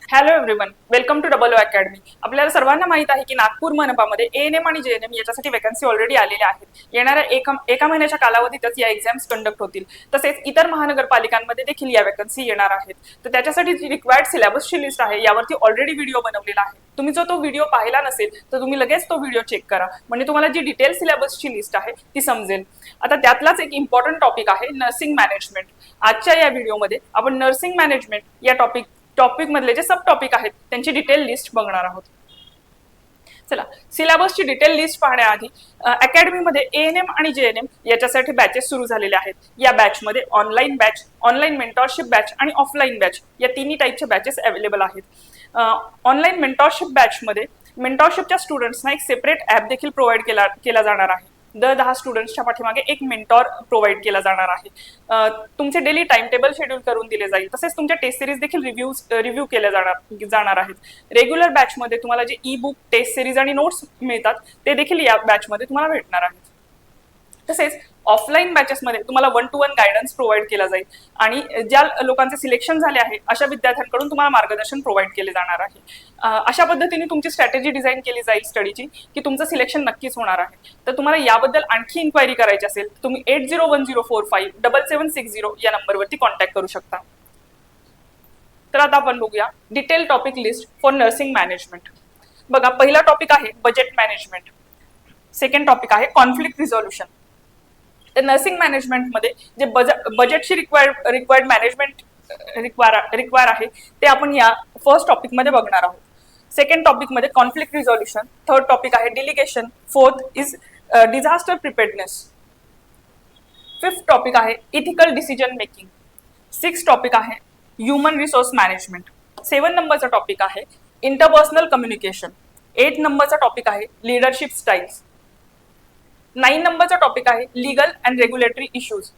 Hello everyone, welcome to double O academy. आपल्याला सर्वांना माहित आहे की नागपूर मनपामध्ये एएनएम आणि जेएनएम याच्यासाठी वॅकन्सी ऑलरेडी आलेल्या आहेत. येणाऱ्या एका महिन्याच्या कालावधीतच या एक्झाम्स कंडक्ट होतील. तसेच इतर महानगरपालिकांमध्ये देखील या वॅकन्सी येणार आहेत. तर त्याच्यासाठी जी रिक्वायर्ड सिलेबसची लिस्ट आहे यावरती ऑलरेडी व्हिडिओ बनवलेला आहे. तुम्ही जो तो व्हिडिओ पाहिला नसेल तर तुम्ही लगेच तो व्हिडिओ चेक करा, म्हणजे तुम्हाला जी डिटेल सिलेबसची लिस्ट आहे ती समजेल. आता त्यातलाच एक इम्पॉर्टंट टॉपिक आहे नर्सिंग मॅनेजमेंट. आजच्या या व्हिडिओमध्ये आपण नर्सिंग मॅनेजमेंट या टॉपिक मधले जे सब टॉपिक आहेत त्यांची डिटेल लिस्ट बघणार आहोत. चला, सिलेबसची डिटेल लिस्ट पाहण्याआधी अकॅडमीमध्ये एएनएम आणि जेएनएम याच्यासाठी बॅचेस सुरू झालेले आहेत. या बॅचमध्ये online batch, online mentorship batch आणि ऑफलाईन बॅच या तिन्ही टाईपचे बॅचेस अवेलेबल आहेत. ऑनलाईन मेंटॉरशिप बॅचमध्ये मेंटॉरशिपच्या स्टुडंट्सना एक सेपरेट ॲप देखील प्रोव्हाइड केला जाणार आहे. दर 10 स्टुडंट्सच्या पाठीमागे एक मेंटॉर प्रोव्हाइड केला जाणार आहे. तुमचे डेली टाइम टेबल शेड्यूल करून दिले जाईल. तसेच तुमच्या टेस्ट सिरीज देखील रिव्ह्यू केल्या जाणार आहेत. रेग्युलर बॅचमध्ये तुम्हाला जे ई बुक, टेस्ट सिरीज आणि नोट्स मिळतात ते देखील या बॅचमध्ये तुम्हाला भेटणार आहेत. तसेच ऑफलाईन बॅचेसमध्ये तुम्हाला 1 to 1 गायडन्स प्रोव्हाइड केला जाईल आणि ज्या लोकांचे सिलेक्शन झाले आहे अशा विद्यार्थ्यांकडून तुम्हाला मार्गदर्शन प्रोव्हाइड केले जाणार आहे. अशा पद्धतीने तुमची स्ट्रॅटेजी डिझाईन केली जाईल स्टडीची की तुमचं सिलेक्शन नक्कीच होणार आहे. तर तुम्हाला याबद्दल आणखी इन्क्वायरी करायची असेल तर तुम्ही 8010457760 या नंबरवरती कॉन्टॅक्ट करू शकता. तर आता आपण बघूया detail topic list for nursing management. बघा, पहिला टॉपिक आहे बजेट मॅनेजमेंट. सेकंड टॉपिक आहे कॉन्फ्लिक्ट रिझॉल्युशन. तर नर्सिंग मॅनेजमेंटमध्ये जे बजेटची रिक्वायर्ड मॅनेजमेंट रिक्वायर आहे ते आपण या फर्स्ट टॉपिकमध्ये बघणार आहोत. सेकंड टॉपिकमध्ये कॉन्फ्लिक्ट रिझॉल्युशन. थर्ड टॉपिक आहे delegation. Fourth is disaster preparedness. Fifth topic आहे ethical decision making. Sixth topic आहे ह्युमन रिसोर्स मॅनेजमेंट. 7 नंबरचा टॉपिक आहे इंटरपर्सनल कम्युनिकेशन. 8 नंबरचा टॉपिक आहे लीडरशिप स्टाईल्स. 9 नंबरचा टॉपिक आहे लीगल अँड रेग्युलेटरी इश्यूज.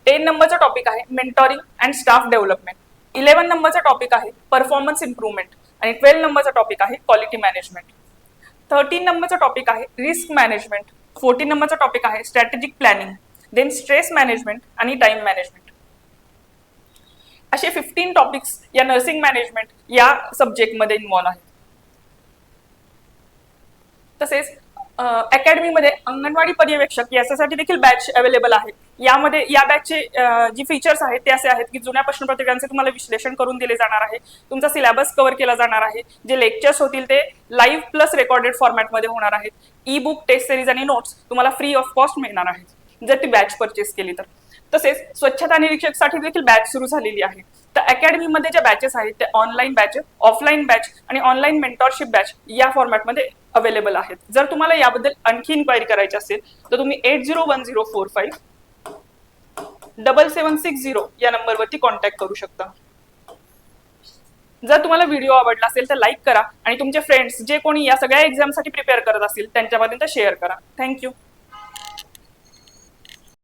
10 नंबरचा टॉपिक आहे मेंटॉरिंग अँड स्टाफ डेव्हलपमेंट. 11 नंबरचा टॉपिक आहे परफॉर्मन्स इम्प्रूव्हमेंट आणि 12 नंबरचा टॉपिक आहे क्वालिटी मॅनेजमेंट. 13 नंबरचा टॉपिक आहे रिस्क मॅनेजमेंट. 14 नंबरचा टॉपिक आहे strategic planning, then stress management आणि टाइम मॅनेजमेंट. असे 15 टॉपिक्स या नर्सिंग मॅनेजमेंट या सब्जेक्टमध्ये इन्व्हॉल्व आहेत. तसेच अकॅडमीमध्ये अंगणवाडी पर्यवेक्षक याच्यासाठी देखील बॅच अवेलेबल आहे. यामध्ये या बॅचचे जी फीचर्स आहेत ते असे आहेत की जुन्या प्रश्नपत्रिकांचे तुम्हाला विश्लेषण करून दिले जाणार आहे. तुमचा सिलेबस कव्हर केला जाणार आहे. जे लेक्चर्स होतील ते लाईव्ह प्लस रेकॉर्डेड फॉर्मॅटमध्ये होणार आहेत. ई बुक, टेस्ट सिरीज आणि नोट्स तुम्हाला फ्री ऑफ कॉस्ट मिळणार आहेत जर ती बॅच परचेस केली तर. तसेच स्वच्छता निरीक्षकसाठी देखील बॅच सुरू झालेली आहे. तर अकॅडमीमध्ये ज्या बॅचेस आहेत ते ऑनलाईन बॅच, ऑफलाईन बॅच आणि ऑनलाईन मेंटॉरशिप बॅच या फॉर्मॅटमध्ये अवेलेबल आहेत. जर तुम्हाला याबद्दल आणखी इन्क्वायरी करायची असेल तर तुम्ही 8010457760 या नंबरवरती कॉन्टॅक्ट करू शकता. जर तुम्हाला व्हिडिओ आवडला असेल तर लाईक करा आणि तुमचे फ्रेंड्स जे कोणी या सगळ्या एक्झामसाठी प्रिपेअर करत असतील त्यांच्यापर्यंत शेअर करा. थँक्यू.